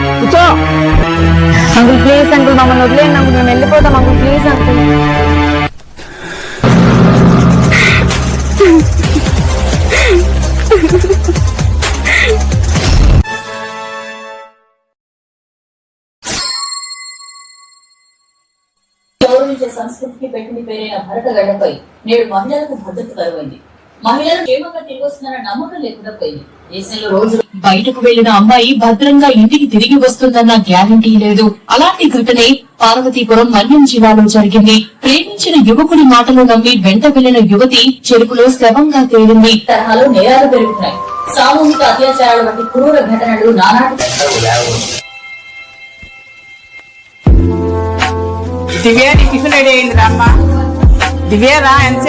కూర్చో. Uncle please uncle మమ్మల్ని వదిలేయండి అంకుల్, మేము వెళ్ళిపోతాం అంకుల్ ప్లీజ్ అంకుల్. గౌరవించే సంస్కృతికి పెట్టిన పేరైన భరతగడ్డపై నేడు మహిళలకు భద్రత కరువైంది. మహిళలు క్షేమంగా తిరిగి వస్తున్నారన్న నమ్మకం లేకుండా పోయింది. దేశంలో రోజు బయటకు వెళ్లిన అమ్మాయి భద్రంగా ఇంటికి తిరిగి వస్తుందన్న గ్యారంటీ లేదు. అలాంటి ఘటనే పార్వతీపురం మన్యం జిల్లాలో జరిగింది. ప్రేమించిన యువకుడి మాటలు నమ్మి వెంట వెళ్లిన యువతి చెరుకులో శవంగా తేలింది. తరహాలో నేరాలు పెరుగుతున్నాయి. సామూహిక అత్యాచారాల వంటి క్రూర ఘటనలు నానాటి. దివ్య టిఫిన్ రెడీ అయింది రామ్మా. దివ్య రా, ఎంతసేపు